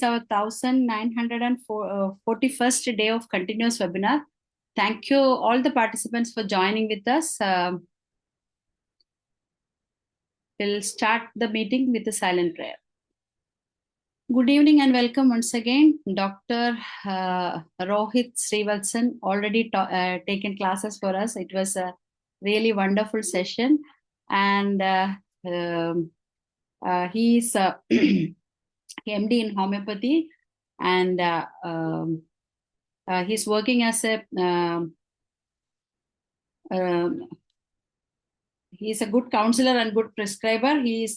Our 1941st day of continuous webinar. Thank you all the participants for joining with us. We'll start the meeting with a silent prayer. Good evening and welcome once again. Dr. ROHIT SRIVATSAN already taken classes for us. It was a really wonderful session, and he is MD in homeopathy, and he's working as a he's a good counselor and good prescriber. He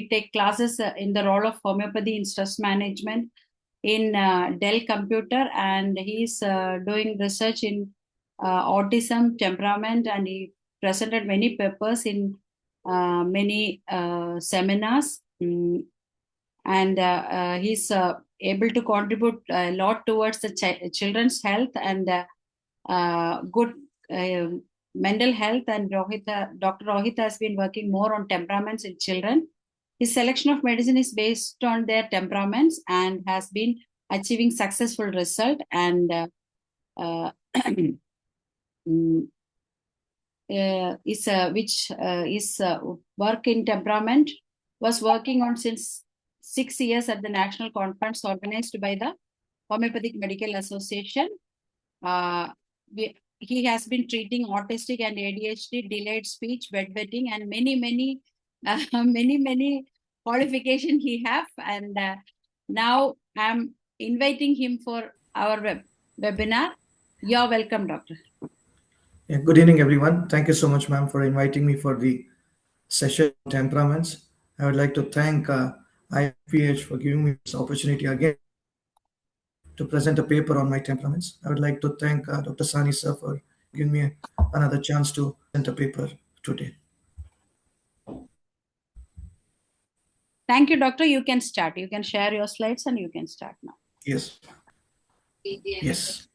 take classes in the role of homeopathy in stress management in Dell Computer, and he's doing research in autism, temperament, and he presented many papers in many seminars. And he's able to contribute a lot towards the children's health and good mental health. And Dr. Rohit has been working more on temperaments in children. His selection of medicine is based on their temperaments and has been achieving successful result. And work in temperament was working on since 6 years at the national conference organized by the Homeopathic Medical Association. He has been treating autistic and ADHD, delayed speech, bedwetting, and many qualifications he have. And now I'm inviting him for our webinar. You're welcome, Doctor. Yeah, good evening, everyone. Thank you so much, ma'am, for inviting me for the session on temperaments. I would like to thank IFPH for giving me this opportunity again to present a paper on my temperaments. I would like to thank Dr. Sani sir for giving me another chance to present a paper today. Thank you, Doctor. You can start. You can share your slides and you can start now. Yes. Yes.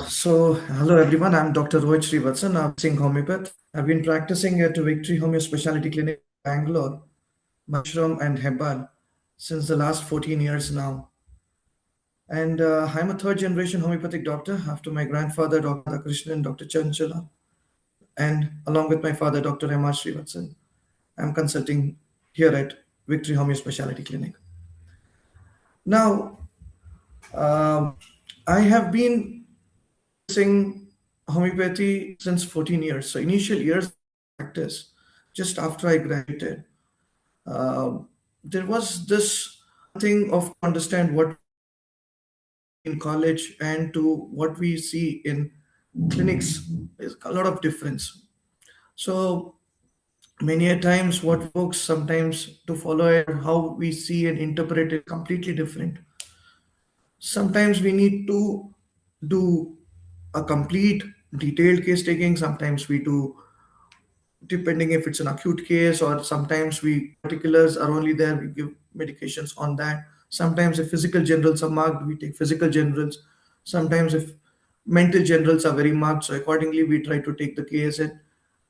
So, hello everyone. I'm Dr. Rohit Srivatsan. I'm a homeopath. I've been practicing at Victory Homeo Specialty Clinic, Bangalore, Mushroom and Hebbal since the last 14 years now. And I'm a third generation homeopathic doctor after my grandfather, Dr. Krishnan, Dr. Chanchala, and along with my father, Dr. M.R. Srivatsan. I'm consulting here at Victory Homeo Specialty Clinic. Now, I have been practicing homeopathy since 14 years. So initial years of practice, just after I graduated, there was this thing of understand what in college and to what we see in clinics is a lot of difference. So many a times what works sometimes to follow it, how we see and interpret it completely different. Sometimes we need to do a complete detailed case taking. Sometimes we do, depending if it's an acute case, or sometimes we particulars are only there, we give medications on that. Sometimes if physical generals are marked, we take physical generals. Sometimes if mental generals are very marked, so accordingly we try to take the case. And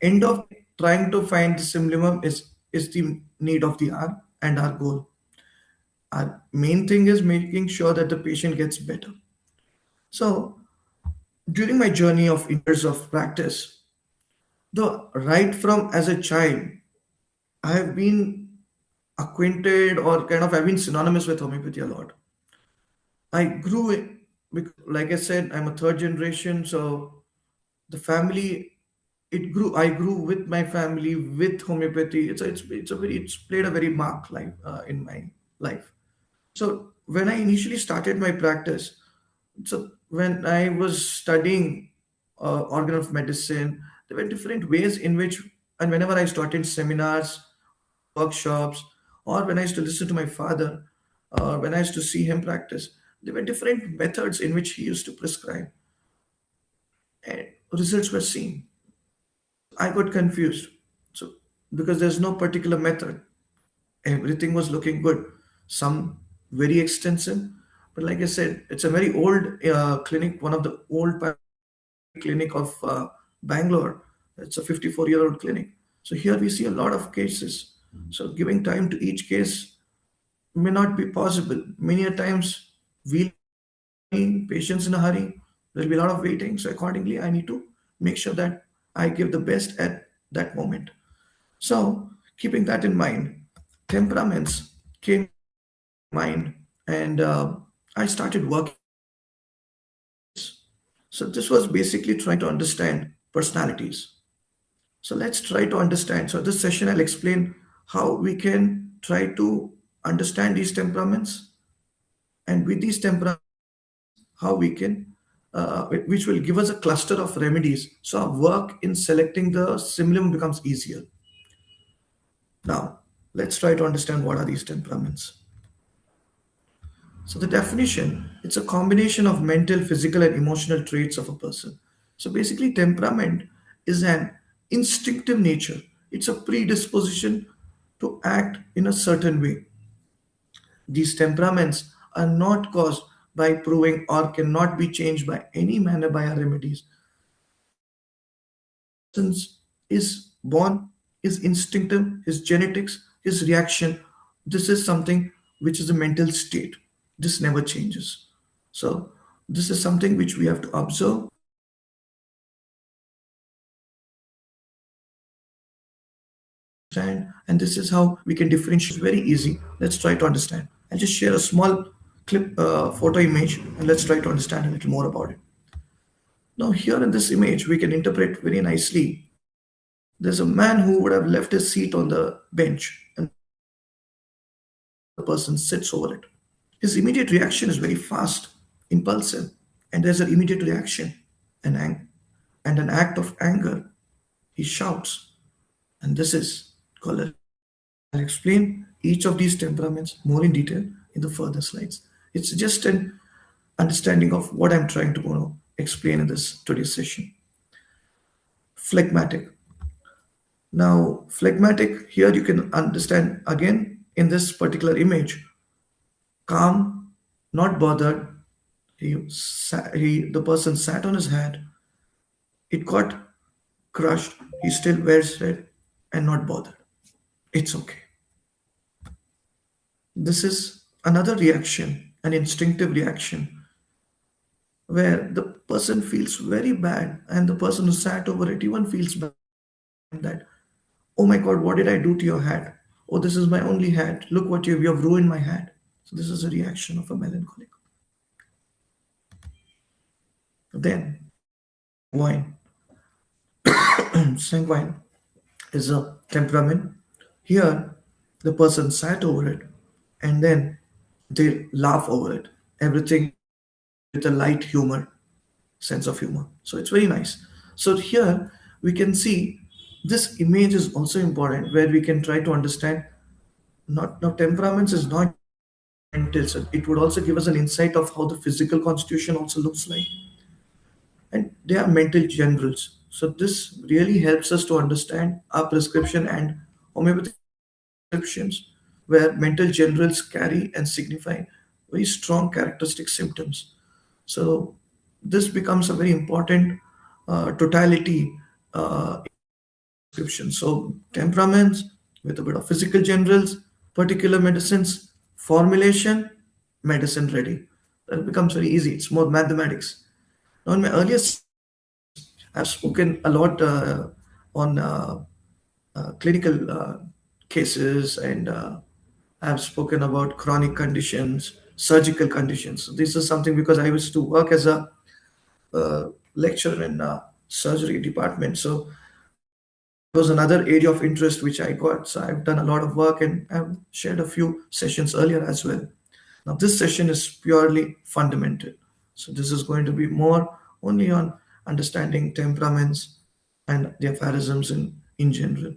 end of trying to find the simulum is the need of the hour and our goal. Our main thing is making sure that the patient gets better. So during my journey of years of practice, though right from as a child, I have been acquainted or kind of I've been synonymous with homeopathy a lot. I grew it, like I said, I'm a third generation, so the family it grew. I grew with my family with homeopathy. It's played a very marked life in my life. So when I initially started my practice, so when I was studying organ of medicine, there were different ways in which, and whenever I started seminars, workshops, or when I used to listen to my father, or when I used to see him practice, there were different methods in which he used to prescribe, and results were seen. I got confused. So because there's no particular method, everything was looking good. Some very extensive, but like I said, it's a very old clinic, one of the old clinic of Bangalore. It's a 54-year-old clinic. So here we see a lot of cases. So giving time to each case may not be possible. Many a times we'll be patients in a hurry. There'll be a lot of waiting. So accordingly, I need to make sure that I give the best at that moment. So keeping that in mind, temperaments came to mind, and I started working. So this was basically trying to understand personalities. So let's try to understand. So this session I'll explain how we can try to understand these temperaments, and with these temperaments how we can which will give us a cluster of remedies, so our work in selecting the simulum becomes easier. Now let's try to understand what are these temperaments. So the definition, it's a combination of mental, physical and emotional traits of a person. So basically temperament is an instinctive nature. It's a predisposition to act in a certain way. These temperaments are not caused by proving or cannot be changed by any manner by our remedies. Since is born, is instinctive, his genetics, his reaction, this is something which is a mental state. This never changes. So this is something which we have to observe, and this is how we can differentiate. Very easy. Let's try to understand. I'll just share a small clip, photo image, and let's try to understand a little more about it. Now here in this image, we can interpret very nicely. There's a man who would have left his seat on the bench, and the person sits over it. His immediate reaction is very fast, impulsive, and there's an immediate reaction, and an act of anger. He shouts, and this is called a. I'll explain each of these temperaments more in detail in the further slides. It's just an understanding of what I'm trying to explain in this today's session. Phlegmatic. Now, phlegmatic, here you can understand again in this particular image, calm, not bothered. The person sat on his head. It got crushed. He still wears it and not bothered. It's okay. This is another reaction, an instinctive reaction, where the person feels very bad, and the person who sat over it even feels bad that, oh my God, what did I do to your hat? Oh, this is my only hat. Look what you have ruined my hat. So this is a reaction of a melancholic. Then wine. Sanguine is a temperament. Here, the person sat over it and then they laugh over it. Everything with a light humor, sense of humor. So it's very nice. So here we can see this image is also important, where we can try to understand not now temperaments is not mental, so it would also give us an insight of how the physical constitution also looks like, and they are mental generals. So this really helps us to understand our prescription and homeopathic prescriptions, where mental generals carry and signify very strong characteristic symptoms. So this becomes a very important totality prescription. So temperaments with a bit of physical generals, particular medicines, formulation, medicine ready. That becomes very easy. It's more mathematics. Now in my earlier I've spoken a lot on clinical cases, and I've spoken about chronic conditions, surgical conditions. So this is something because I used to work as a lecturer in surgery department. So it was another area of interest which I got. So I've done a lot of work and I've shared a few sessions earlier as well. Now this session is purely fundamental. So this is going to be more only on understanding temperaments and their aphorisms in general,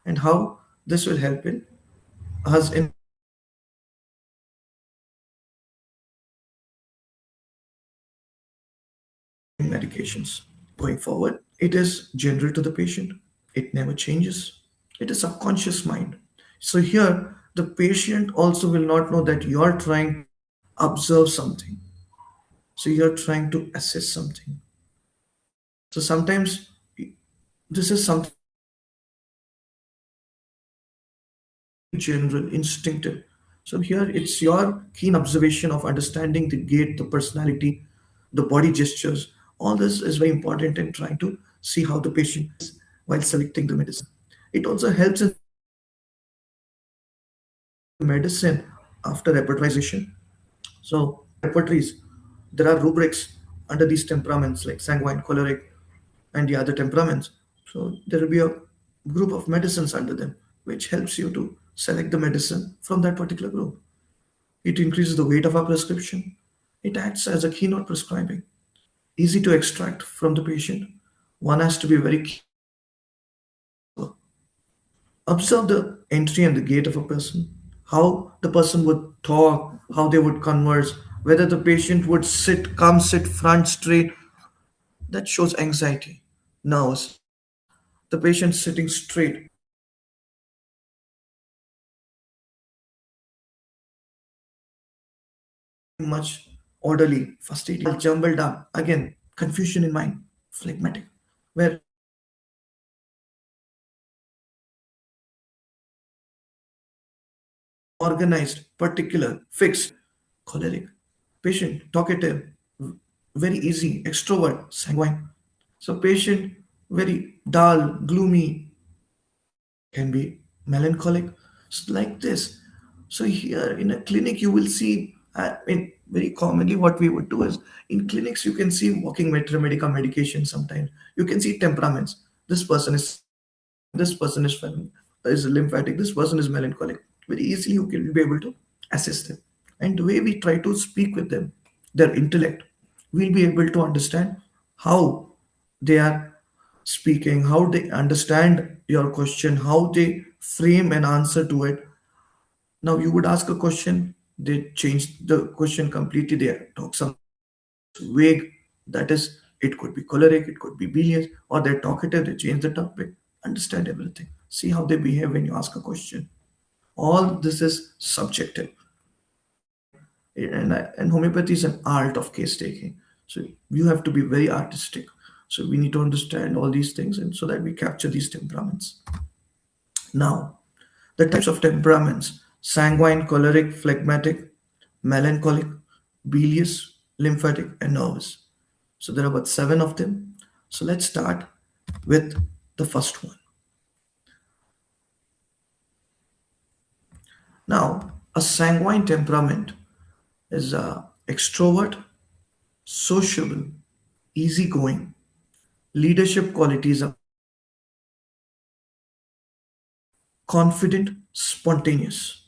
and how this will help in us in medications. Going forward, it is general to the patient. It never changes. It is subconscious mind. So here, the patient also will not know that you are trying to observe something. So you're trying to assess something. So sometimes this is something general, instinctive. So here it's your keen observation of understanding the gait, the personality, the body gestures. All this is very important in trying to see how the patient is while selecting the medicine. It also helps in medicine after repertorization. So repertories, there are rubrics under these temperaments like sanguine, choleric, and the other temperaments. So there will be a group of medicines under them, which helps you to select the medicine from that particular group. It increases the weight of our prescription. It acts as a keynote prescribing, easy to extract from the patient. One has to be very careful. Observe the entry and the gait of a person, how the person would talk, how they would converse, whether the patient would sit front straight. That shows anxiety, nerves. The patient sitting straight, much orderly, fastidious, jumbled up. Again, confusion in mind, phlegmatic, where organized, particular, fixed, choleric, patient, talkative, very easy, extrovert, sanguine. So patient, very dull, gloomy, can be melancholic. So like this. So here in a clinic, you will see, very commonly what we would do is in clinics, you can see walking medical medication sometimes. You can see temperaments. This person is lymphatic, this person is melancholic. Very easily you can be able to assess them. And the way we try to speak with them, their intellect, we'll be able to understand how they are speaking, how they understand your question, how they frame an answer to it. Now you would ask a question, they change the question completely, they talk some vague. That is, it could be choleric, it could be bilious, or they're talkative, they change the topic. Understand everything. See how they behave when you ask a question. All this is subjective. And homeopathy is an art of case taking. So you have to be very artistic. So we need to understand all these things and so that we capture these temperaments. Now, the types of temperaments: sanguine, choleric, phlegmatic, melancholic, bilious, lymphatic, and nervous. So there are about 7 of them. So let's start with the first one. Now, a sanguine temperament is extrovert, sociable, easygoing. Leadership qualities are confident, spontaneous.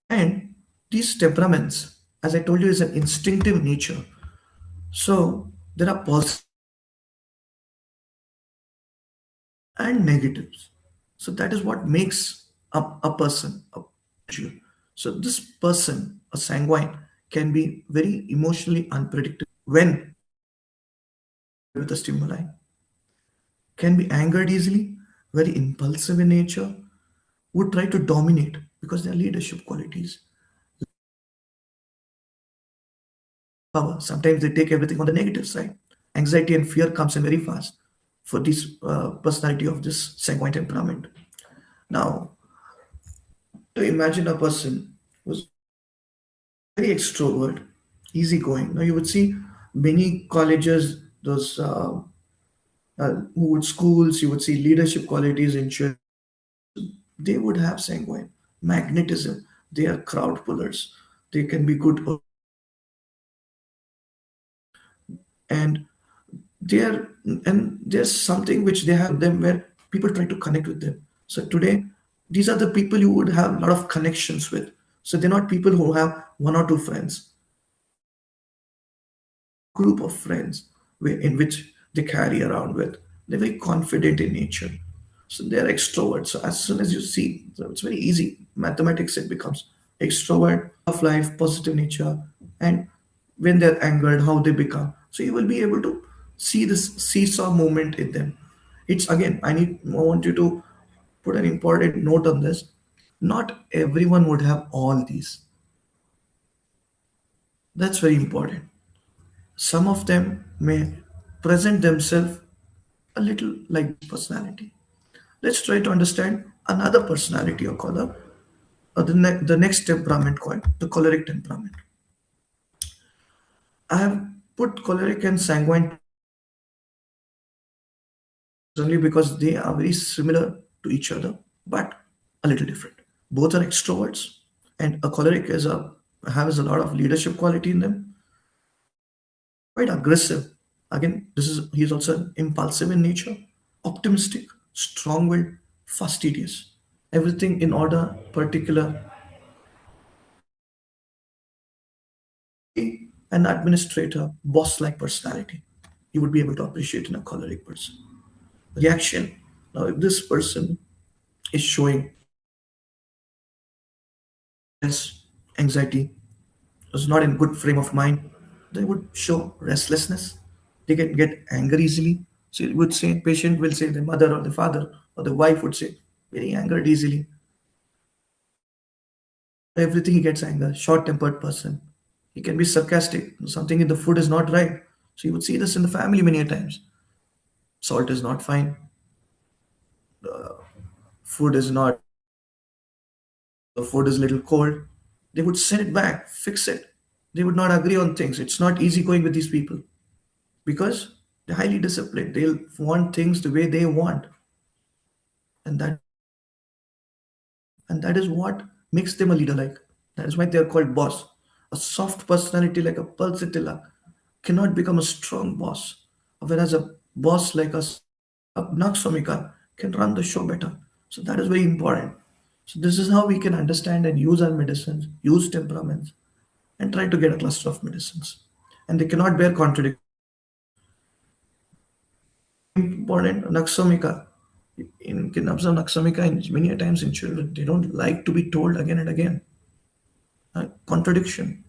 And these temperaments, as I told you, is an instinctive nature. So there are positives and negatives. So that is what makes a person a individual. So this person, a sanguine, can be very emotionally unpredictable when with a stimuli, can be angered easily, very impulsive in nature, would try to dominate because they are leadership qualities. Power. Sometimes they take everything on the negative side. Anxiety and fear comes in very fast for this personality of this sanguine temperament. Now, to imagine a person who's very extrovert, easygoing. Now you would see many colleges, those who would schools, you would see leadership qualities in church. They would have sanguine magnetism. They are crowd pullers. They can be good, and they're and there's something which they have in them where people try to connect with them. So today, these are the people you would have a lot of connections with. So they're not people who have one or two friends, group of friends in which they carry around with. They're very confident in nature. So they're extroverts. So as soon as you see, so it's very easy. Mathematics, it becomes extrovert, of life, positive nature, and when they're angered, how they become. So you will be able to see this seesaw movement in them. It's again, I want you to put an important note on this. Not everyone would have all these. That's very important. Some of them may present themselves a little like personality. Let's try to understand another personality or color. the next temperament called the choleric temperament. I have put choleric and sanguine only because they are very similar to each other, but a little different. Both are extroverts, and a choleric has a lot of leadership quality in them, quite aggressive. Again, he's also impulsive in nature, optimistic, strong-willed, fastidious. Everything in order, particular, an administrator, boss-like personality. You would be able to appreciate in a choleric person. Reaction. Now, if this person is showing stress, anxiety, is not in good frame of mind, they would show restlessness. They can get angry easily. So you would say, patient will say the mother or the father or the wife would say, very angered easily. Everything he gets anger, short-tempered person. He can be sarcastic. Something in the food is not right. So you would see this in the family many a times. Salt is not fine. Food is not. The food is a little cold. They would send it back, fix it. They would not agree on things. It's not easy going with these people because they're highly disciplined. They'll want things the way they want, and that is what makes them a leader. Like that is why they are called boss. A soft personality like a pulsatilla cannot become a strong boss, whereas a boss like a Nakshamika can run the show better. So that is very important. So this is how we can understand and use our medicines, use temperaments, and try to get a cluster of medicines. And they cannot bear contradiction. Important Nakshamika. You can observe Nakshamika in many a times in children. They don't like to be told again and again. Contradiction.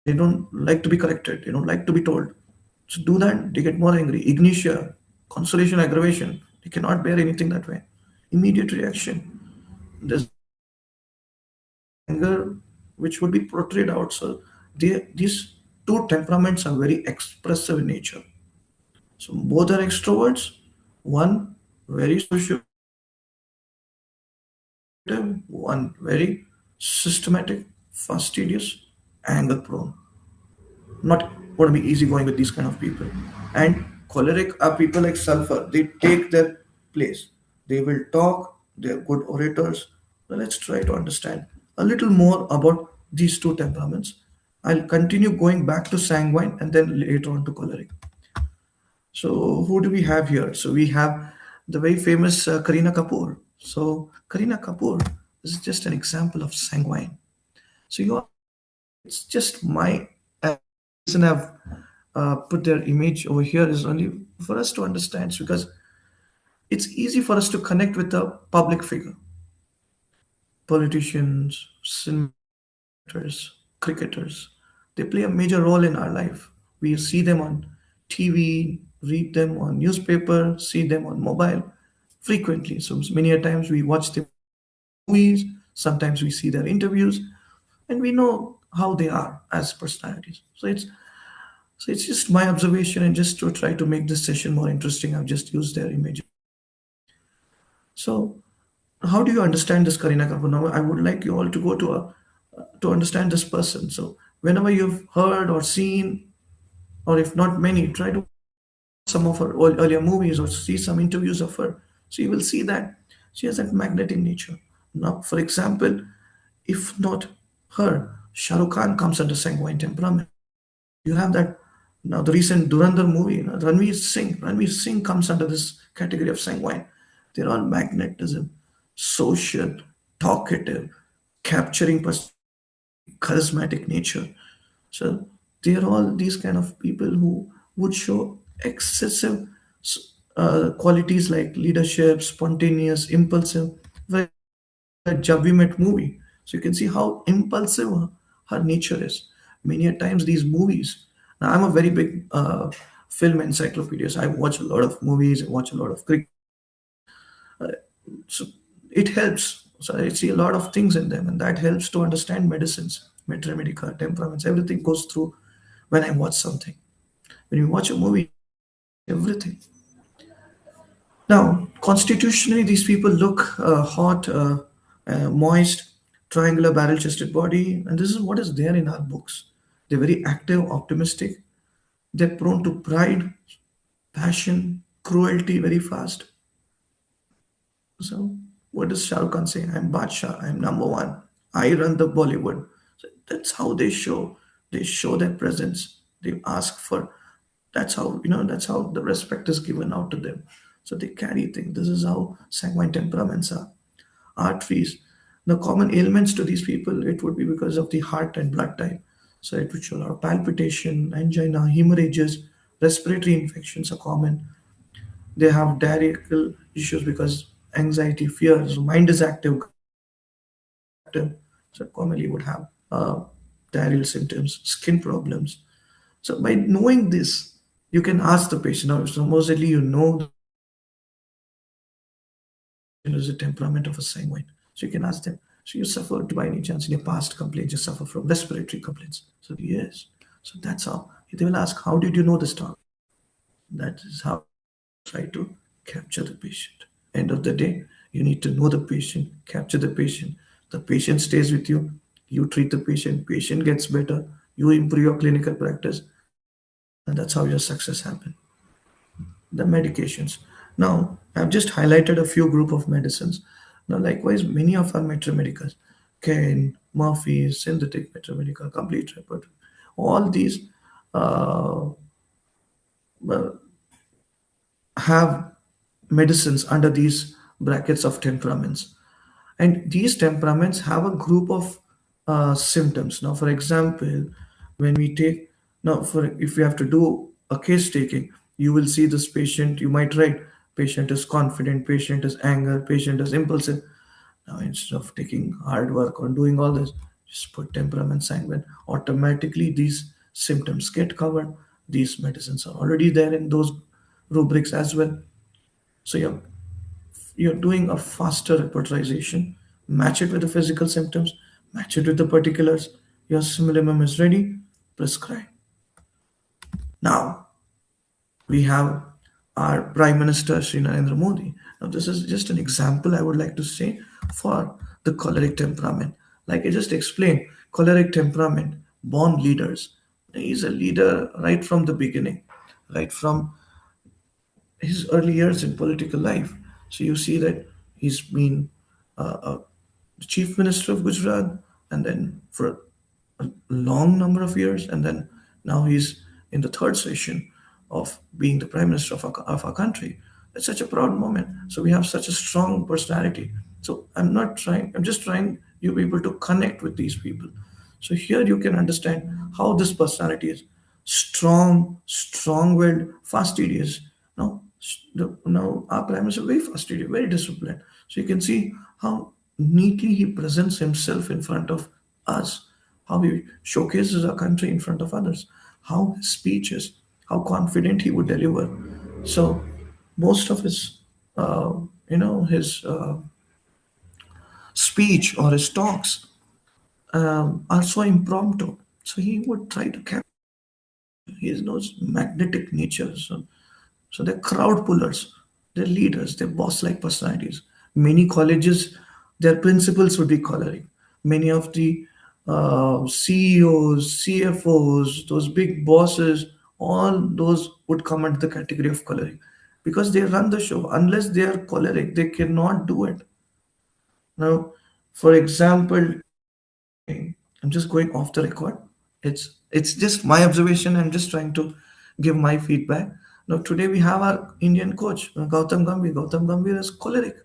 They don't like to be corrected. They don't like to be told. So do that, they get more angry. Ignitia, consolation, aggravation. They cannot bear anything that way. Immediate reaction. There's anger which would be portrayed out. So these two temperaments are very expressive in nature. So both are extroverts. One very social, one very systematic, fastidious, anger prone. Not going to be easy going with these kind of people. And choleric are people like sulfur. They take their place. They will talk. They're good orators. So let's try to understand a little more about these two temperaments. I'll continue going back to sanguine and then later on to choleric. So who do we have here? So we have the very famous Kareena Kapoor. So Kareena Kapoor is just an example of sanguine. So it's just my reason I've put their image over here is only for us to understand because it's easy for us to connect with a public figure, politicians, senators, cricketers. They play a major role in our life. We see them on TV, read them on newspaper, see them on mobile frequently. So many a times we watch them movies, sometimes we see their interviews, and we know how they are as personalities. So it's just my observation, and just to try to make this session more interesting, I've just used their image. So, how do you understand this Karina Kapoor? Now, I would like you all to go to understand this person. So, whenever you've heard or seen, or if not many, try to some of her earlier movies or see some interviews of her. So you will see that she has that magnetic nature. Now, for example, if not her, Shah Rukh Khan comes under sanguine temperament. You have that now the recent Durandar movie, Ranveer Singh comes under this category of sanguine. They're all magnetism, social, talkative, capturing charismatic nature. So they are all these kind of people who would show excessive qualities like leadership, spontaneous, impulsive. Like that Jab We Met movie. So you can see how impulsive her nature is. Many a times these movies. Now I'm a very big film encyclopedia. So I watch a lot of movies. I watch a lot of cricket. So it helps. So I see a lot of things in them, and that helps to understand medicines, medica, temperaments. Everything goes through when I watch something. When you watch a movie, everything. Now, constitutionally, these people look hot, moist, triangular barrel-chested body, and this is what is there in our books. They're very active, optimistic. They're prone to pride, passion, cruelty very fast. So, what does Shah Rukh Khan say? I'm Badshah, I'm number one. I run the Bollywood. So that's how they show. They show their presence. They ask for. That's how That's how the respect is given out to them. So they carry things. This is how sanguine temperaments are. Arteries. The common ailments to these people, it would be because of the heart and blood type. So it would show a lot of palpitation, angina, hemorrhages, respiratory infections are common. They have diarrheal issues because anxiety, fears, mind is active, active. So commonly would have diarrheal symptoms, skin problems. So by knowing this, you can ask the patient. Now, supposedly you know the patient is a temperament of a sanguine. So you can ask them. So you suffered by any chance in your past complaints, you suffer from respiratory complaints. So yes. So that's how they will ask, how did you know this talk? That is how try to capture the patient. End of the day, you need to know the patient, capture the patient. The patient stays with you. You treat the patient. Patient gets better. You improve your clinical practice, and that's how your success happens. The medications. Now, I've just highlighted a few group of medicines. Now, likewise, many of our metramedicals, Kane, Murphy, synthetic metramedical, complete repertoire, all these uh, have medicines under these brackets of temperaments. And these temperaments have a group of symptoms. Now, for example, when we take, now, for if you have to do a case taking, you will see this patient, you might write, patient is confident, patient is anger, patient is impulsive. Now, instead of taking hard work on doing all this, just put temperament sanguine. Automatically, these symptoms get covered. These medicines are already there in those rubrics as well. So you're doing a faster repertorization. Match it with the physical symptoms, match it with the particulars. Your simulacrum is ready, prescribe. Now we have our Prime Minister Sri Narendra Modi. Now this is just an example I would like to say for the choleric temperament. Like I just explained, choleric temperament, born leaders. He's a leader right from the beginning, right from his early years in political life. So you see that he's been the chief minister of Gujarat, and then for a long number of years, and then now he's in the third session of being the prime minister of our country. It's such a proud moment. So we have such a strong personality. So I'm just trying you people to connect with these people. So here you can understand how this personality is strong, strong-willed, fastidious. Now our prime minister is very fastidious, very disciplined. So you can see how neatly he presents himself in front of us, how he showcases our country in front of others, how his speech is, how confident he would deliver. So most of his, his speech or his talks are so impromptu. So he would try to capture. He has no magnetic nature. So they're crowd pullers, they're leaders, they're boss-like personalities. Many colleges, their principals would be choleric. Many of the CEOs, CFOs, those big bosses, all those would come under the category of choleric because they run the show. Unless they are choleric, they cannot do it. Now, for example, I'm just going off the record. It's just my observation. I'm just trying to give my feedback. Now today we have our Indian coach Gautam Gambhir. Gautam Gambhir is choleric.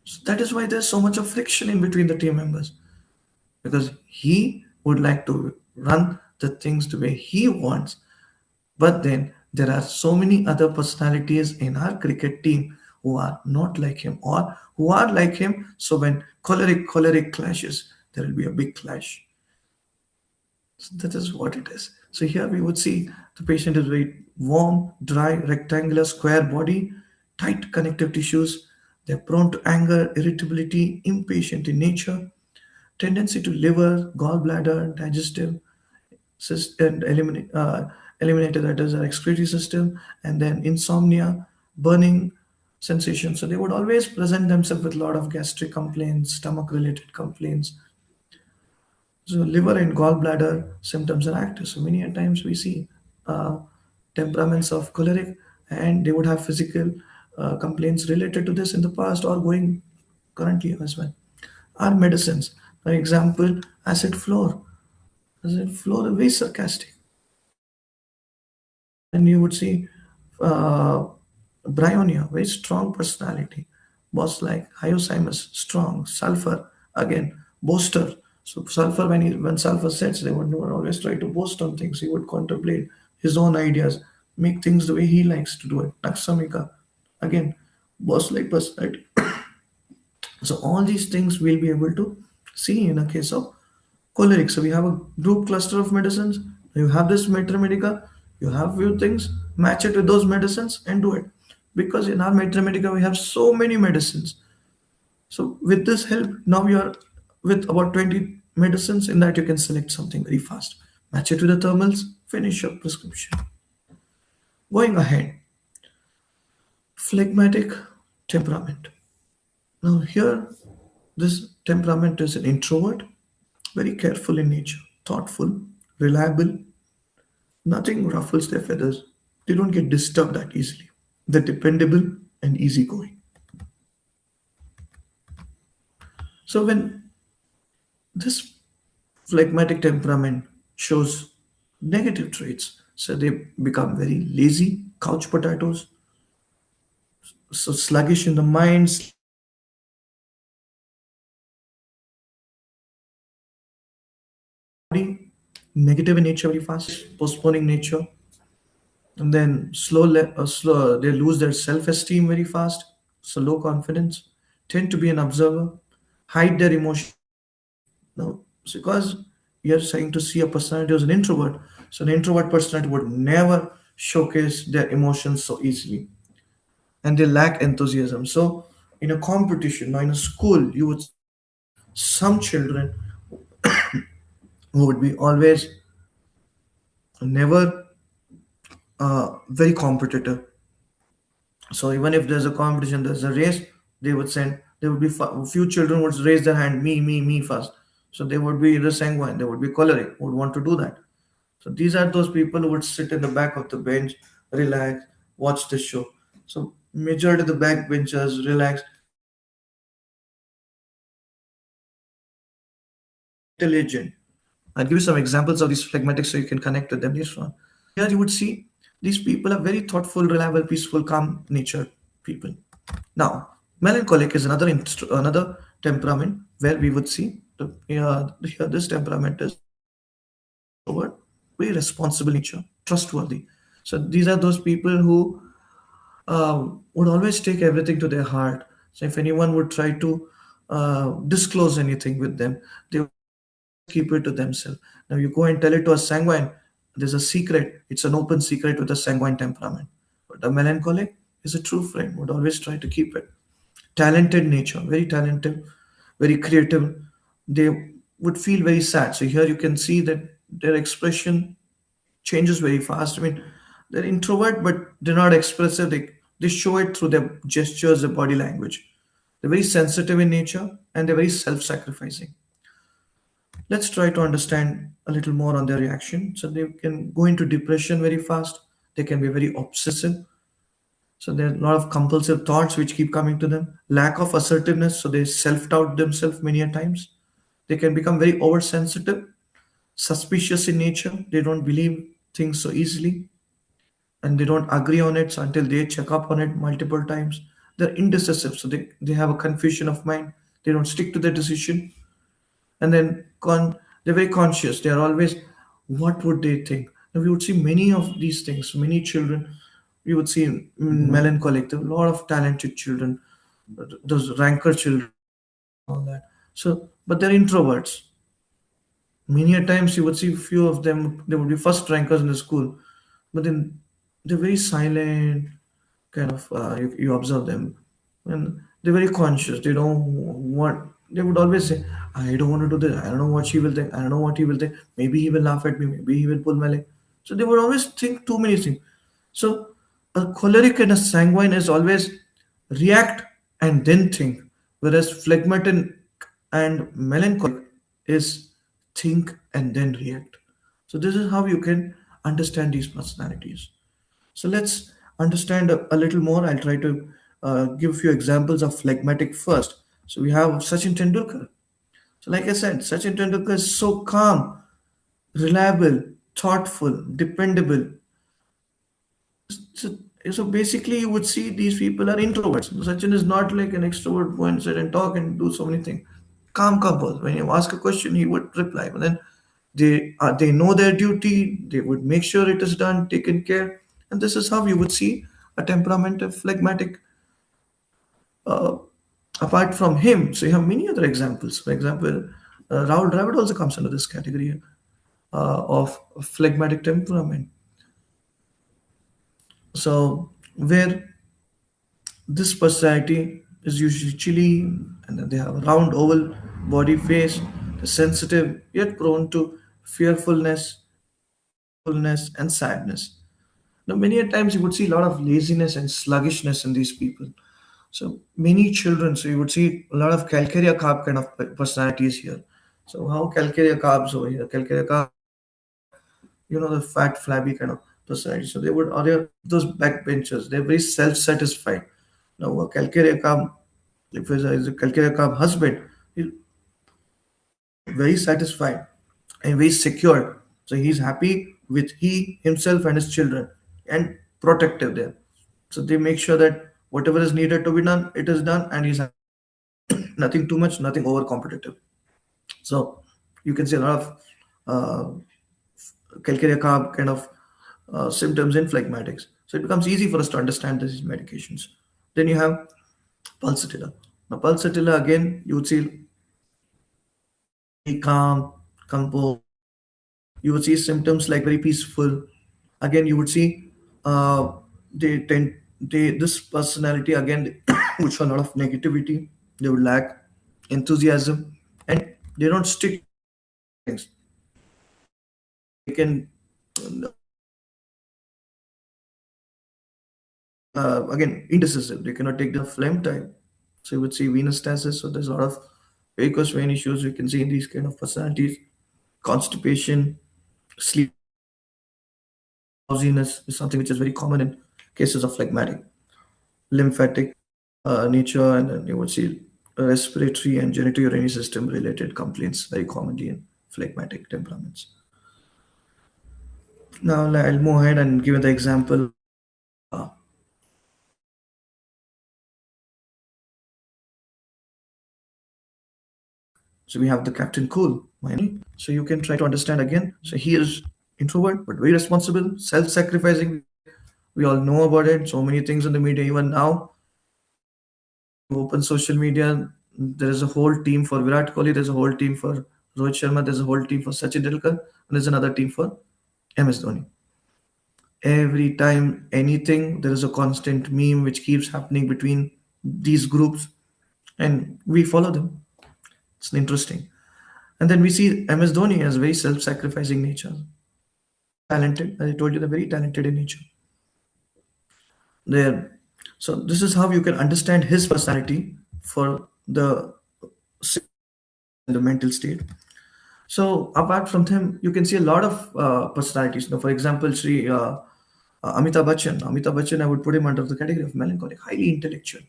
So that is why there's so much of friction in between the team members because he would like to run the things the way he wants. But then there are so many other personalities in our cricket team who are not like him or who are like him. So when choleric clashes, there will be a big clash. So that is what it is. So here we would see the patient is very warm, dry, rectangular, square body, tight connective tissues. They're prone to anger, irritability, impatient in nature, tendency to liver, gallbladder, digestive system, and eliminated that is our excretory system, and then insomnia, burning, sensation. So they would always present themselves with a lot of gastric complaints, stomach related complaints. So liver and gallbladder symptoms are active. So many a times we see uh, temperaments of choleric, and they would have physical complaints related to this in the past or going currently as well. Our medicines, for example, acid floor. Acid floor is very sarcastic. And you would see uh, bryonia, very strong personality. Boss like hyoscyamus, strong. Sulfur, again, boaster. So sulfur, when sulfur sets, they would always try to boast on things. He would contemplate his own ideas, make things the way he likes to do it. Naksamika, again, boss like personality. So all these things we'll be able to see in a case of choleric. So we have a group cluster of medicines. You have this Matra Medica. You have few things. Match it with those medicines and do it. Because in our Matra Medica we have so many medicines. So with this help, now you are with about 20 medicines. In that you can select something very fast. Match it with the thermals. Finish your prescription. Going ahead, phlegmatic temperament. Now here, this temperament is an introvert, very careful in nature, thoughtful, reliable. Nothing ruffles their feathers. They don't get disturbed that easily. They're dependable and easygoing. So when this phlegmatic temperament shows negative traits, so they become very lazy, couch potatoes, so sluggish in the mind, body, negative in nature, very fast, postponing nature, and then slow, they lose their self-esteem very fast, so low confidence, tend to be an observer, hide their emotions. No, it's because you're trying to see a personality who's an introvert. So an introvert personality would never showcase their emotions so easily, and they lack enthusiasm. So in a competition or in a school, you would some children who would be always never very competitive. So even if there's a competition, there's a race, they would send. There would be few children would raise their hand, me first. So they would be the sanguine, they would be choleric, would want to do that. So these are those people who would sit in the back of the bench, relax, watch the show. So majority of the back benchers relax, intelligent. I'll give you some examples of these phlegmatics so you can connect with them later on. Here you would see these people are very thoughtful, reliable, peaceful, calm natured people. Now, melancholic is another temperament where we would see here this temperament is introvert, very responsible nature, trustworthy. So these are those people who would always take everything to their heart. So if anyone would try to disclose anything with them, they would keep it to themselves. Now you go and tell it to a sanguine, there's a secret. It's an open secret with a sanguine temperament. But a melancholic is a true friend, would always try to keep it. Talented nature, very talented, very creative. They would feel very sad. So here you can see that their expression changes very fast. I mean, they're introvert, but they're not expressive. They show it through their gestures, their body language. They're very sensitive in nature and they're very self-sacrificing. Let's try to understand a little more on their reaction. So they can go into depression very fast. They can be very obsessive. So there are a lot of compulsive thoughts which keep coming to them. Lack of assertiveness, so they self-doubt themselves many a times. They can become very oversensitive, suspicious in nature. They don't believe things so easily and they don't agree on it, so until they check up on it multiple times. They're indecisive, so they have a confusion of mind. They don't stick to their decision. And then they're very conscious. They're always, what would they think? Now we would see many of these things, many children. We would see melancholic, there are a lot of talented children, those rancor children, all that. So, but they're introverts. Many a times you would see few of them, they would be first rankers in the school, but then they're very silent, kind of, you observe them. And they're very conscious. They don't want, they would always say, I don't want to do this. I don't know what she will think. I don't know what he will think. Maybe he will laugh at me. Maybe he will pull my leg. So they would always think too many things. So a choleric and a sanguine is always react and then think, whereas phlegmatic and melancholic is think and then react. So this is how you can understand these personalities. So let's understand a little more. I'll try to give a few examples of phlegmatic first. So we have Sachin Tendulkar. So like I said, Sachin Tendulkar is so calm, reliable, thoughtful, dependable. So, so basically, you would see these people are introverts. Sachin is not like an extrovert who can sit and talk and do so many things. Calm couple. When you ask a question, he would reply. But then they know their duty. They would make sure it is done, taken care. And this is how you would see a temperamental, phlegmatic. Uh, Apart from him, so you have many other examples. For example, Rahul Dravid also comes under this category of phlegmatic temperament. So where this personality is usually chilly, and then they have a round oval body face. They're sensitive yet prone to fearfulness, fullness, and sadness. Now, many a times you would see a lot of laziness and sluggishness in these people. So many children, so you would see a lot of calcarea carb kind of personalities here. So how calcarea carbs over here? Calcarea carb, the fat, flabby kind of personality. So they would, are there those backbenchers? They're very self-satisfied. Now, a calcarea carb, if is a calcarea carb husband, he's very satisfied and very secure. So he's happy with he, himself, and his children, and protective there. So they make sure that whatever is needed to be done, it is done, and he's nothing too much, nothing over competitive. So you can see a lot of calcarea carb kind of symptoms in phlegmatics. So it becomes easy for us to understand these medications. Then you have pulsatilla. Now pulsatilla again, you would see very calm, composed. You would see symptoms like very peaceful. Again, you would see they tend they this personality again would show a lot of negativity. They would lack enthusiasm, and they don't stick to things. They can again indecisive. They cannot take the phlegm type. So you would see venous stasis. So there's a lot of varicose vein issues we can see in these kind of personalities. Constipation, sleep drowsiness is something which is very common in cases of phlegmatic. Lymphatic nature, and then you would see respiratory and genitourinary system related complaints very commonly in phlegmatic temperaments. Now I'll move ahead and give you the example. Uh, so we have the Captain Cool. So you can try to understand again. So he is introvert but very responsible, self-sacrificing. We all know about it. So many things in the media. Even now, you open social media. There is a whole team for Virat Kohli. There's a whole team for Rohit Sharma. There's a whole team for Sachin Tendulkar, and there's another team for MS Dhoni. Every time anything, there is a constant meme which keeps happening between these groups, and we follow them. It's interesting. And then we see MS Dhoni has very self-sacrificing nature, talented. As I told you, they're very talented in nature. There, so this is how you can understand his personality for the mental state. So apart from him, you can see a lot of personalities. For example, Sri Amitabh Bachchan. Amitabh Bachchan, I would put him under the category of melancholic, highly intellectual.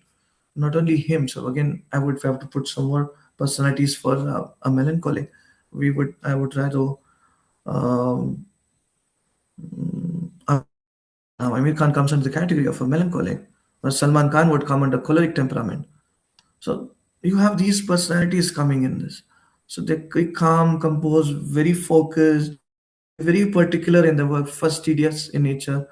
Not only him. So again, I would have to put some more personalities for a melancholic. I would try to. Um, Amir Khan comes under the category of a melancholic, or Salman Khan would come under choleric temperament. So you have these personalities coming in this. So they're very calm, composed, very focused, very particular in their work, fastidious in nature,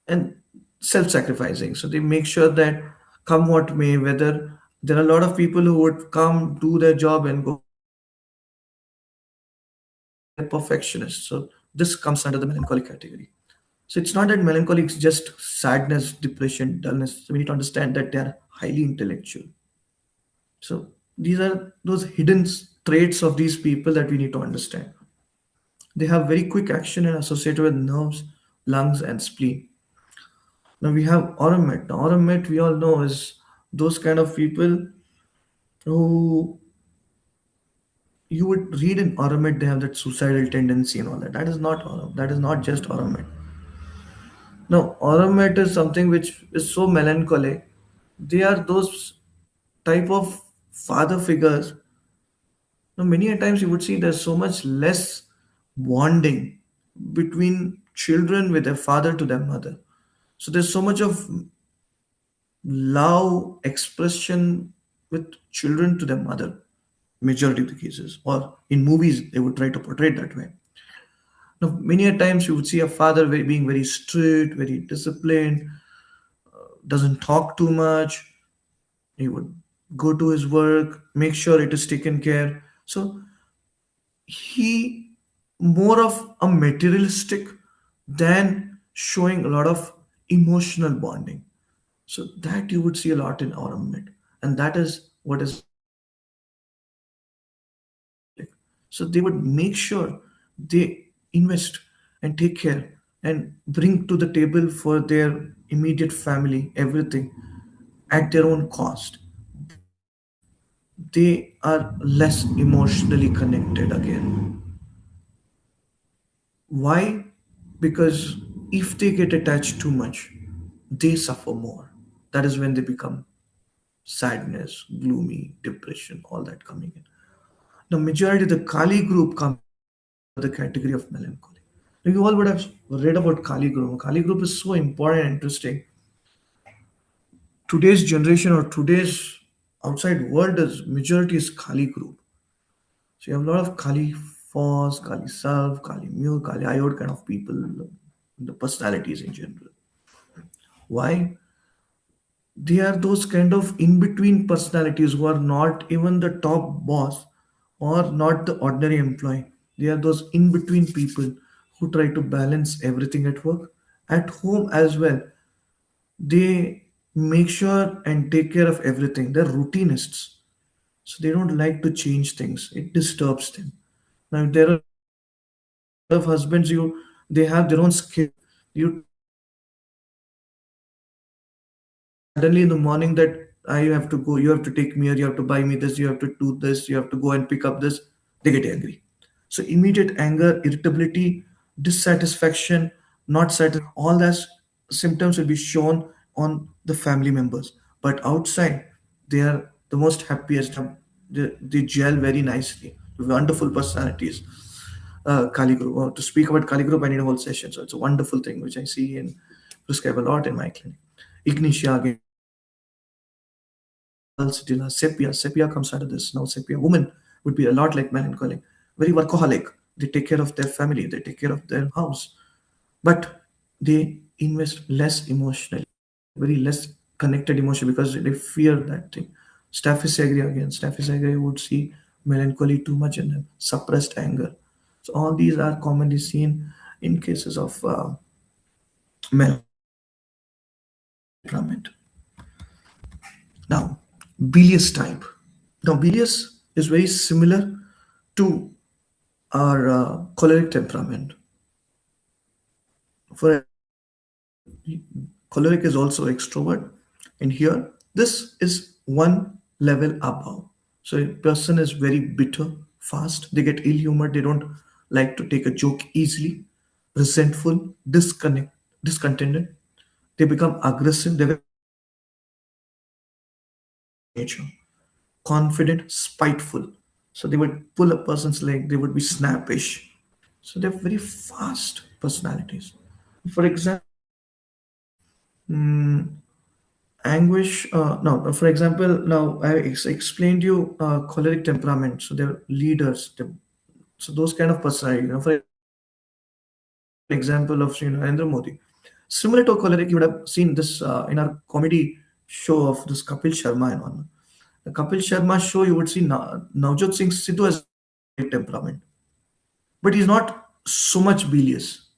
and self-sacrificing. So they make sure that come what may, whether there are a lot of people who would come, do their job, and go perfectionists. So this comes under the melancholic category. So it's not that melancholy is just sadness, depression, dullness. So we need to understand that they are highly intellectual. So these are those hidden traits of these people that we need to understand. They have very quick action and associated with nerves, lungs, and spleen. Now we have Oramet. Now, Oramet, we all know, is those kind of people who you would read in Oramet, they have that suicidal tendency and all that. That is not Oramet. That is not just Oramet. No, Oramet is something which is so melancholic. They are those type of father figures. Now, many a times you would see there's so much less bonding between children with their father to their mother. So there's so much of love expression with children to their mother, majority of the cases, or in movies they would try to portray it that way. Now, many a times you would see a father being very strict, very disciplined, doesn't talk too much. He would go to his work, make sure it is taken care. So he more of a materialistic than showing a lot of emotional bonding. So that you would see a lot in our mid, and that is what is like. So they would make sure they invest and take care and bring to the table for their immediate family everything at their own cost. They are less emotionally connected again. Why? Because if they get attached too much, they suffer more. That is when they become sadness, gloomy, depression, all that coming in. The majority of the Kali group come under the category of melancholy. Now, you all would have read about Kali group. Kali group is so important and interesting. Today's generation or today's outside world is majority is Kali group. So you have a lot of Kali Force, Kali Self, Kali Mu, Kali Iod kind of people, the personalities in general. Why? They are those kind of in between personalities who are not even the top boss or not the ordinary employee. They are those in between people who try to balance everything at work, at home as well. They make sure and take care of everything. They're routinists. So they don't like to change things. It disturbs them. Now there are of husbands you they have their own skill. You suddenly in the morning that I have to go, you have to take me here, you have to buy me this, you have to do this, you have to go and pick up this, they get angry. So immediate anger, irritability, dissatisfaction, not satisfied, all that symptoms will be shown on the family members. But outside, they are the most happiest. They gel very nicely. Wonderful personalities. Kali Group. To speak about Kali Group, I need a whole session. So it's a wonderful thing which I see and prescribe a lot in my clinic. Ignitia again. Sepia. Sepia comes out of this. Now, Sepia woman would be a lot like melancholic, very workaholic. They take care of their family, they take care of their house, but they invest less emotionally, very less connected emotion because they fear that thing. Staphysagria again. Staphysagria would see melancholy too much in them, suppressed anger. So all these are commonly seen in cases of temperament. Now, bilious type. Now, bilious is very similar to our choleric temperament. For choleric is also extrovert, and here this is one level above. So a person is very bitter, fast. They get ill humored. They don't like to take a joke easily. Resentful, discontented. They become aggressive. They nature. Confident, spiteful. So they would pull a person's leg, they would be snappish. So they're very fast personalities. For example, anguish, no, for example, now I explained you choleric temperament. So they're leaders. So those kind of personality, for example of Narendra Modi. Similar to choleric, you would have seen this in our comedy show of this Kapil Sharma and all. The Kapil Sharma show, you would see Navjot Singh Sidhu as temperament, but he's not so much bilious.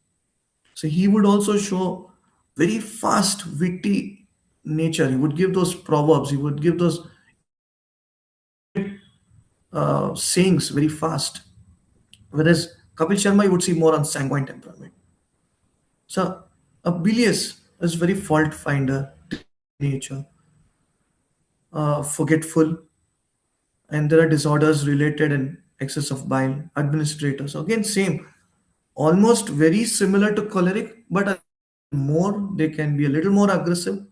So he would also show very fast, witty nature. He would give those proverbs. He would give those sayings very fast. Whereas Kapil Sharma, you would see more on sanguine temperament. So a bilious is very fault finder nature, forgetful, and there are disorders related in excess of bile. Administrators, again, same, almost very similar to choleric, but more they can be a little more aggressive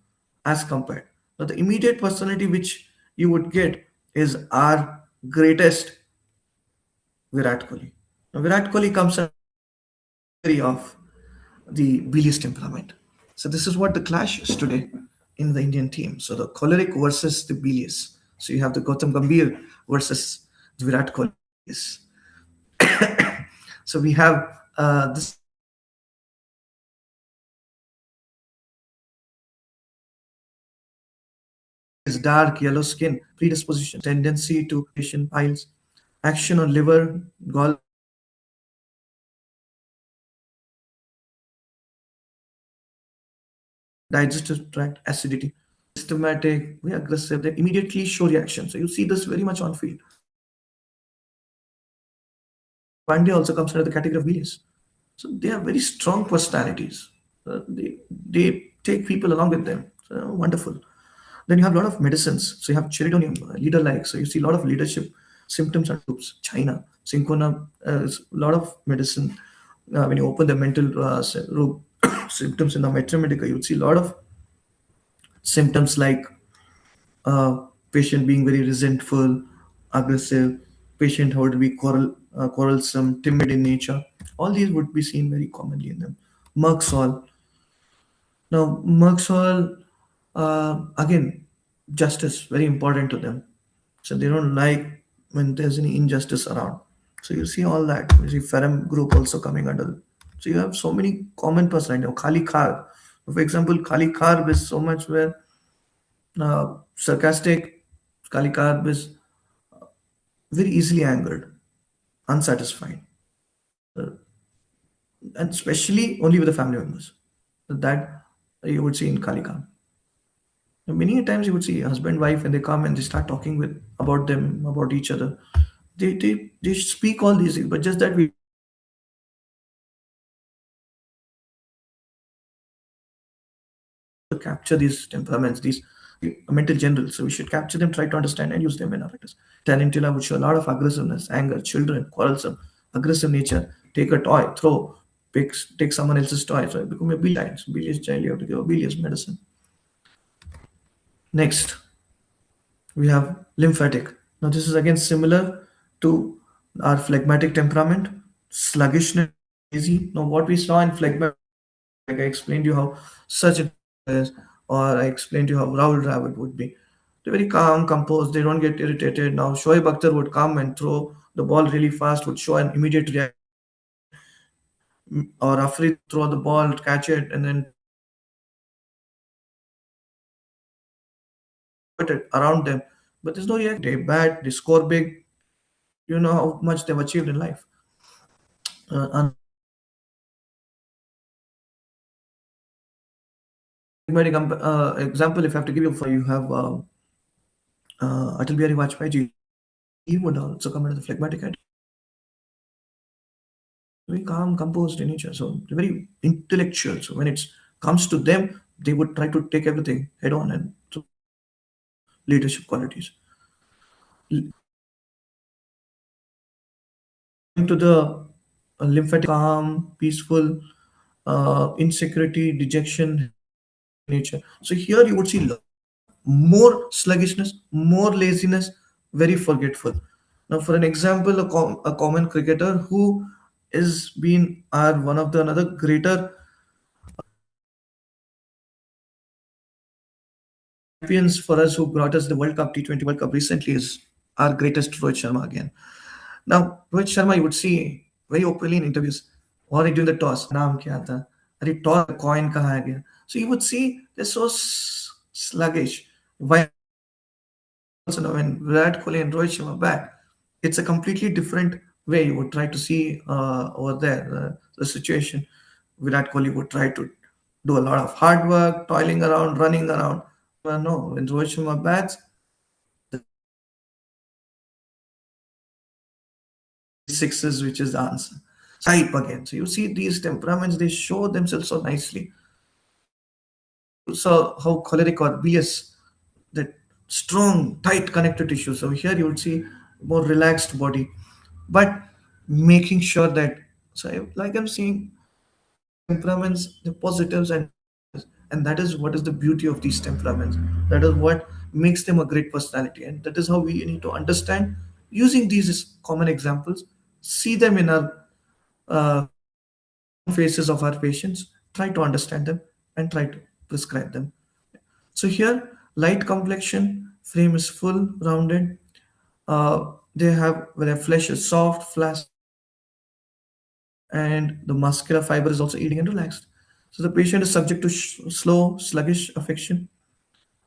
as compared. Now, the immediate personality which you would get is our greatest Virat Kohli. Now, Virat Kohli comes under the category of the bilious temperament. So this is what the clash is today in the Indian team. So the choleric versus the bilious. So you have the Gautam Gambhir versus the Virat Kohli. So we have this is dark yellow skin, predisposition, tendency to patient piles, action on liver, gall, digestive tract, acidity, systematic, very aggressive. They immediately show reaction. So you see this very much on field. Pandya also comes under the category of bilious. So they are very strong personalities. They take people along with them. So wonderful. Then you have a lot of medicines. So you have cheridonium, leader-like. So you see a lot of leadership symptoms and groups. China, Syncona, is a lot of medicine. When you open the mental symptoms in the Metromedica, you would see a lot of symptoms like patient being very resentful, aggressive, patient how to be quarrelsome, timid in nature. All these would be seen very commonly in them. Merck's all. Now, Merck's all, again, justice, very important to them. So they don't like when there's any injustice around. So you see all that. You see Ferrum group also coming under. So you have so many common personalities. Now, Kali Karb. For example, Kali Karb is so much where sarcastic. Kali Karb is very easily angered, unsatisfied, and especially only with the family members. That you would see in Kali Karb. Many times you would see husband, wife, and they come and they start talking with about them, about each other. They speak all these things, but just that we capture these temperaments, these mental generals. So we should capture them, try to understand, and use them in our practice. Tarantula would show a lot of aggressiveness, anger, children, quarrelsome, aggressive nature. Take a toy, throw, take someone else's toy. So it become a bilious child. Bilious child, you have to give a bilious medicine. Next, we have lymphatic. Now this is again similar to our phlegmatic temperament, sluggishness, lazy. Now what we saw in phlegmatic, like I explained you how such a is, or I explained you how Rahul Dravid would be. They're very calm, composed, they don't get irritated. Now Shoaib Akhtar would come and throw the ball really fast, would show an immediate reaction, or Afri throw the ball, catch it, and then put it around them. But there's no reaction. They bat, they score big. You know how much they've achieved in life. And example, if I have to give you, for you have Atal Bihari Vajpayee, he would also come under the phlegmatic category. Very calm, composed in nature. So they're very intellectual. So when it comes to them, they would try to take everything head on and so leadership qualities. Into the lymphatic, calm, peaceful, insecurity, dejection, nature. So here you would see more sluggishness, more laziness, very forgetful. Now, for an example, a common cricketer who is been our one of the another greater champions for us who brought us the World Cup, T20 World Cup recently is our greatest Rohit Sharma again. Now, Rohit Sharma, you would see very openly in interviews, or during the toss, naam kya tha? Are toss coin kahan hai gaya? So you would see they're so sluggish. Why also know when Virat Kohli and Rohit Sharma back, it's a completely different way you would try to see over there the situation. Virat Kohli would try to do a lot of hard work, toiling around, running around. Well, no, when Rohit Sharma bats, the sixes, which is the answer. Type again. So you see these temperaments, they show themselves so nicely. saw how choleric or bilious, that strong, tight connective tissue. So here you would see more relaxed body, but making sure that, so like I'm seeing temperaments, the positives and that is what is the beauty of these temperaments. That is what makes them a great personality, and that is how we need to understand using these as common examples, see them in our uh, faces of our patients, try to understand them and try to prescribe them. So here, light complexion, frame is full, rounded. They have where their flesh is soft, flaccid, and the muscular fiber is also eating and relaxed. So the patient is subject to slow, sluggish affection.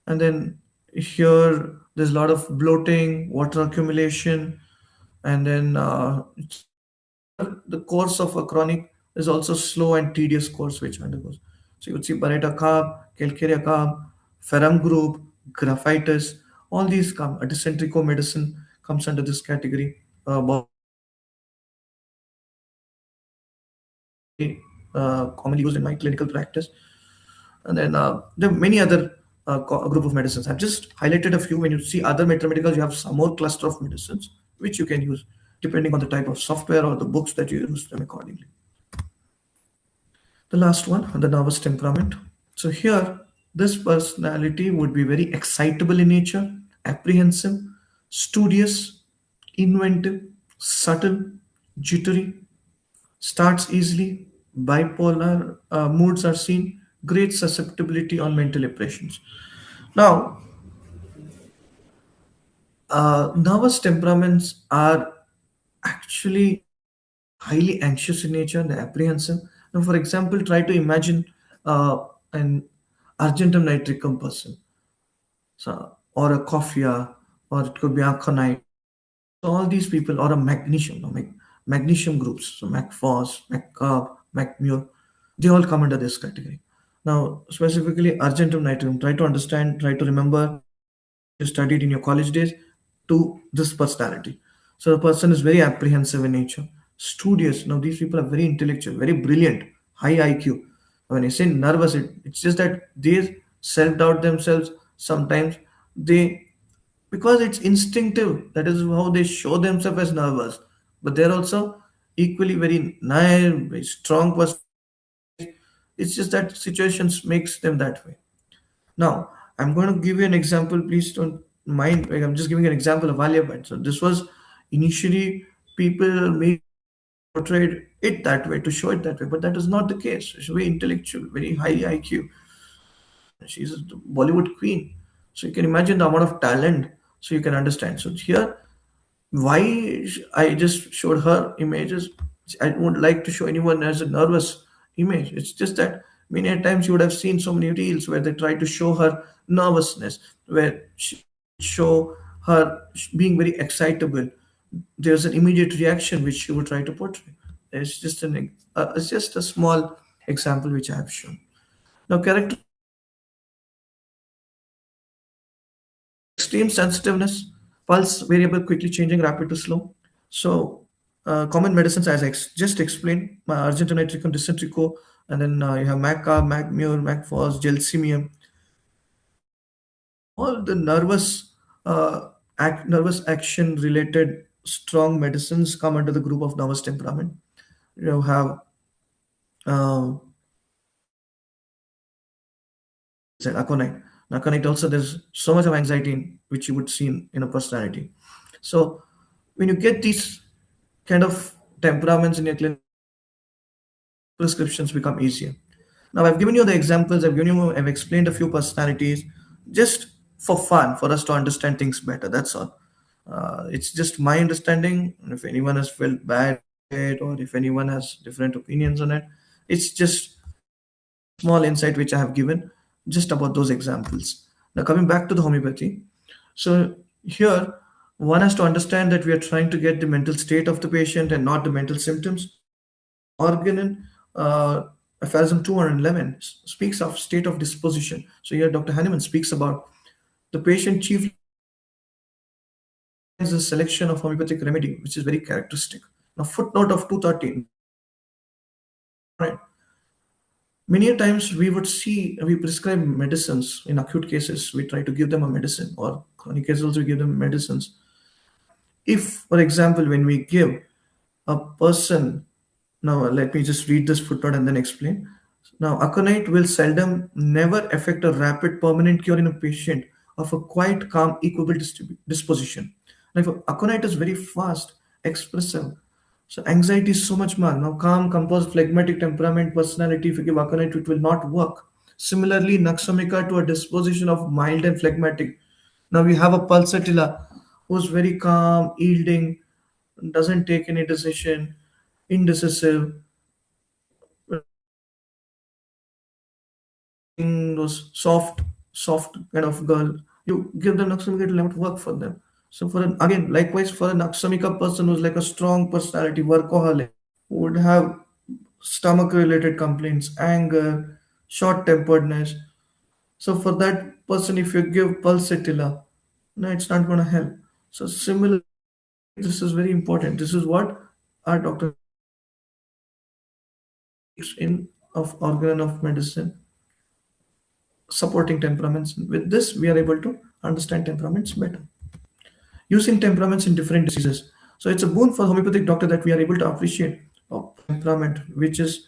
And then here, there's a lot of bloating, water accumulation, and then the course of a chronic is also slow and tedious course which undergoes. So you would see Barretta carb, calcarea carb, ferrum group, graphitis, all these come. A dysenterico medicine comes under this category. Commonly used in my clinical practice. And then there are many other group of medicines. I've just highlighted a few. When you see other medicals, you have some more cluster of medicines which you can use depending on the type of software or the books that you use them accordingly. The last one, the nervous temperament. So here, this personality would be very excitable in nature, apprehensive, studious, inventive, subtle, jittery, starts easily, bipolar moods are seen, great susceptibility on mental impressions. Now, nervous temperaments are actually highly anxious in nature and apprehensive. Now, for example, try to imagine an argentum nitricum person, so, or a coffea, or it could be aconite. So all these people, or a magnesium, magnesium groups, so MacPhos, MacCarb, MacMure, they all come under this category. Now, specifically argentum nitricum, try to understand, try to remember you studied in your college days to this personality. So the person is very apprehensive in nature, studious. Now these people are very intellectual, very brilliant, high IQ. When I say nervous, it's just that they self-doubt themselves sometimes. They, because it's instinctive, that is how they show themselves as nervous. But they're also equally very naive, very strong person. It's just that situations makes them that way. Now, I'm going to give you an example. Please don't mind. Like, I'm just giving an example of Alia Bhatt. So this was initially people made portrayed it that way to show it that way, but that is not the case. She's very intellectual, very high IQ. She's the Bollywood queen. So you can imagine the amount of talent. So you can understand. So here, why I just showed her images. I would like to show anyone as a nervous image. It's just that many a times you would have seen so many reels where they try to show her nervousness, where she show her being very excitable. There's an immediate reaction which she would try to portray. It's just a small example which I have shown. Now, character extreme sensitiveness, pulse variable, quickly changing, rapid to slow. So, common medicines, as I just explained, argentinite, dysentrico, and then you have Maca, Macmure, Macphos, Gelsemium. All the nervous action related strong medicines come under the group of nervous temperament. You have uh, aconite. Aconite also, there's so much of anxiety in, which you would see in a personality. So when you get these kind of temperaments in your clinic, prescriptions become easier. Now I've given you the examples, I've explained a few personalities just for fun, for us to understand things better. That's all. It's just my understanding. If anyone has felt bad or if anyone has different opinions on it, it's just small insight which I have given just about those examples. Now coming back to the homeopathy. So here one has to understand that we are trying to get the mental state of the patient and not the mental symptoms. Organon, aphorism 211 speaks of state of disposition. So here Dr. Hahnemann speaks about the patient chiefly is a selection of homeopathic remedy, which is very characteristic. Now footnote of 213. Right. Many a times we would see we prescribe medicines in acute cases. We try to give them a medicine, or chronic cases we give them medicines. If, for example, when we give a person, now let me just read this footnote and then explain. Now, aconite will seldom, never affect a rapid permanent cure in a patient of a quiet, calm, equable disposition. Now, if aconite is very fast, expressive, so anxiety is so much more. Now, calm, composed, phlegmatic temperament, personality, if you give aconite, it will not work. Similarly, Naxamica to a disposition of mild and phlegmatic. Now we have a pulsatilla who's very calm, yielding, doesn't take any decision, indecisive, those soft kind of girl. You give them Naxamika, it will not work for them. So for an again, likewise for an Naxamika person who's like a strong personality, workaholic, who would have stomach related complaints, anger, short temperedness. So for that person, if you give pulsatilla, no, it's not going to help. So similar, this is very important. This is what our doctor in of organ of medicine supporting temperaments. With this, we are able to understand temperaments better. Using temperaments in different diseases. So it's a boon for homeopathic doctor that we are able to appreciate a temperament which is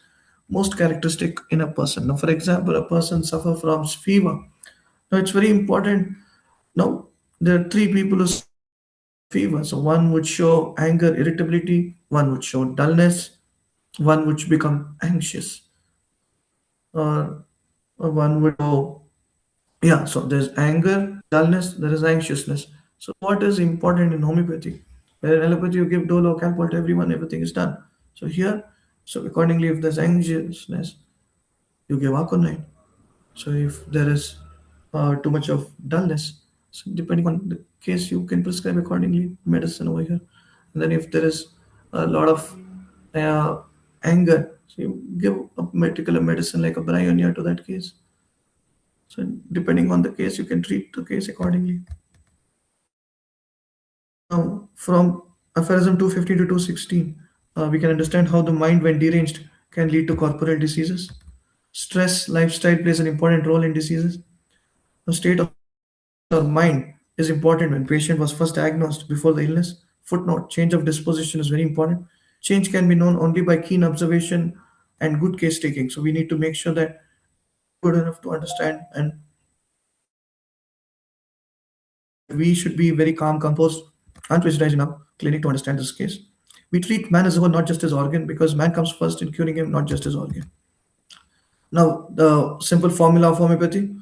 most characteristic in a person. Now, for example, a person suffer from fever. Now, it's very important. Now, there are three people who suffer from fever. So one would show anger, irritability. One would show dullness. One would become anxious. Or one would show, yeah, so there's anger, dullness, there is anxiousness. So what is important in homeopathy? Where in allopathy you give dolo, calpol to everyone, everything is done. So here, so accordingly, if there's anxiousness, you give aconite. So if there is too much of dullness, so depending on the case, you can prescribe accordingly medicine over here. And then if there is a lot of uh, anger, so you give a particular medicine like a bryonia to that case. So depending on the case, you can treat the case accordingly. Now, from aphorism 250 to 216, we can understand how the mind, when deranged, can lead to corporal diseases. Stress, lifestyle plays an important role in diseases. The state of our mind is important when patient was first diagnosed before the illness. Footnote, change of disposition is very important. Change can be known only by keen observation and good case taking. So we need to make sure that good enough to understand, and we should be very calm, composed, and prejudice in our clinic to understand this case. We treat man as a whole, not just his organ, because man comes first in curing him, not just his organ. Now, the simple formula of homeopathy: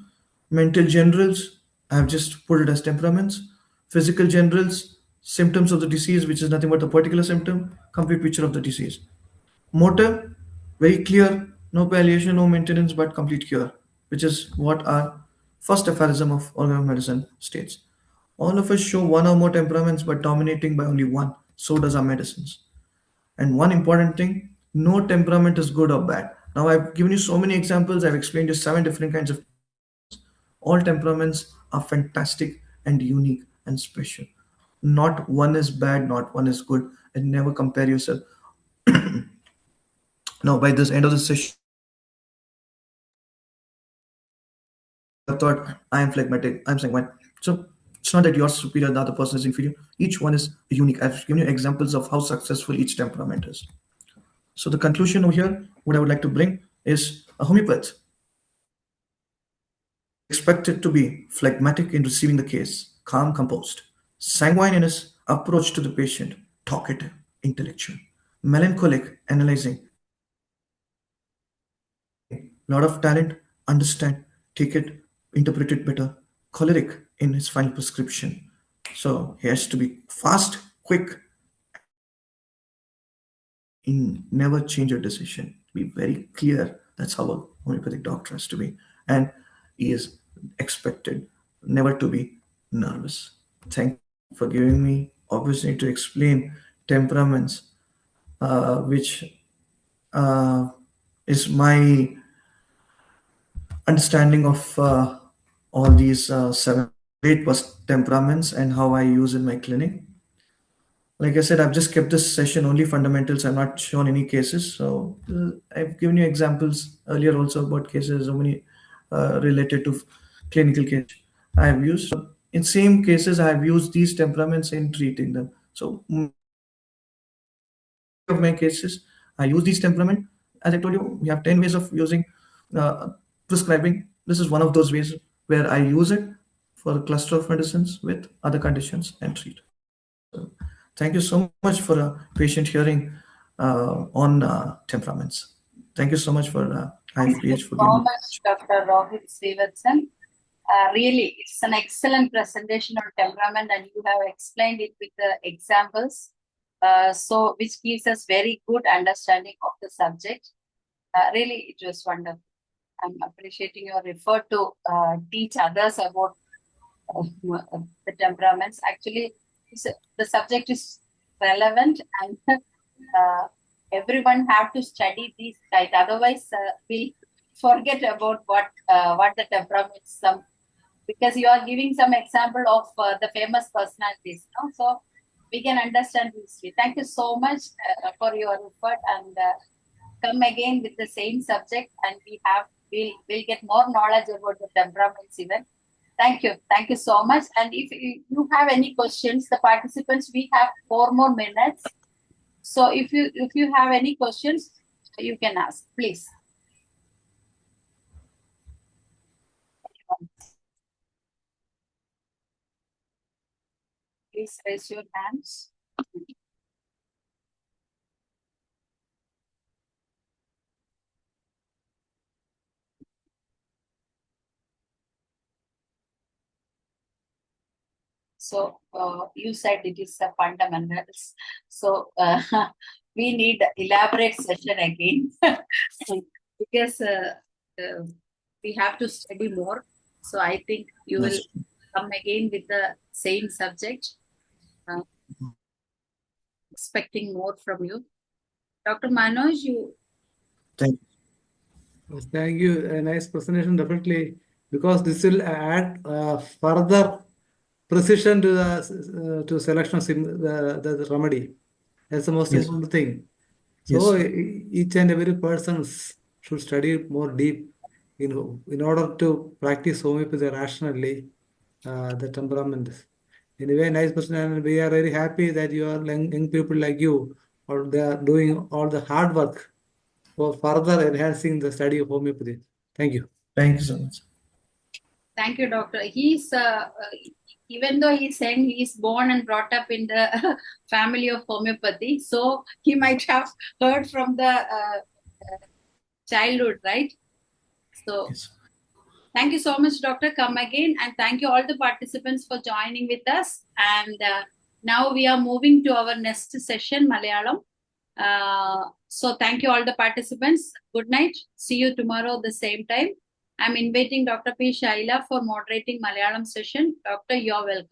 mental generals, I have just put it as temperaments; physical generals, symptoms of the disease, which is nothing but the particular symptom, complete picture of the disease. Motive, very clear, no palliation, no maintenance, but complete cure, which is what our first aphorism of organ of medicine states. All of us show one or more temperaments, but dominating by only one. So does our medicines. And one important thing, no temperament is good or bad. Now, I've given you so many examples, I've explained you seven different kinds of. All temperaments are fantastic and unique and special. Not one is bad, not one is good, and never compare yourself. Now, by this end of the session, I thought I am phlegmatic, I'm sanguine. So it's not that you're superior, the other person is inferior. Each one is unique. I've given you examples of how successful each temperament is. So the conclusion over here, what I would like to bring is a homeopath expected to be phlegmatic in receiving the case, calm, composed, sanguine in his approach to the patient, talkative, intellectual, melancholic, analyzing, lot of talent, understand, take it, interpret it better, choleric in his final prescription. So he has to be fast, quick, in never change your decision. Be very clear. That's how a homeopathic doctor has to be. And he is expected never to be nervous. Thank you for giving me opportunity to explain temperaments, which uh, is my understanding of all these seven, eight temperaments and how I use in my clinic. Like I said, I've just kept this session only fundamentals. I've not shown any cases. So I've given you examples earlier also about cases, so many related to clinical case I have used. So in same cases, I have used these temperaments in treating them. So of my cases, I use these temperament. As I told you, we have 10 ways of using uh, prescribing. This is one of those ways where I use it for a cluster of medicines with other conditions and treat. So thank you so much for a patient hearing on temperaments. Thank you so much for Thank you IFPH for so giving. much, Dr. Rohit Srivatsan. Really, it's an excellent presentation on temperament, and you have explained it with the examples, so which gives us very good understanding of the subject. Really, it was wonderful. I'm appreciating your effort to teach others about the temperaments. Actually, the subject is relevant, and everyone have to study these, right? Otherwise, we'll forget about what the temperaments. Some, because you are giving some example of the famous personalities, no? So we can understand history. Thank you so much for your effort, and come again with the same subject, and we'll get more knowledge about the temperaments even. Thank you so much. And if you have any questions, the participants, we have 4 more minutes. So if you have any questions, you can ask, please. Please raise your hands. So you said it is the fundamentals. So we need elaborate session again because we have to study more. So I think you will come again with the same subject. Expecting more from you. Dr. Manoj, you. Thank Thank you. A nice presentation, definitely, because this will add further precision to the to selection of the remedy. That's the most Yes. important thing. So Yes. each and every person should study more deep in order to practice homeopathy rationally, the temperament. Anyway, nice person, and we are very happy that you are young people like you, or they are doing all the hard work for further enhancing the study of homeopathy. Thank you. Thank you so much. Thank you, doctor. He's even though he's saying he's born and brought up in the family of homeopathy, so he might have heard from the childhood, right? So Yes. thank you so much, doctor. Come again, and thank you all the participants for joining with us. And now we are moving to our next session, Malayalam. So thank you all the participants. Good night. See you tomorrow the same time. I'm inviting Dr. P. Shaila for moderating Malayalam session. Doctor, you're welcome.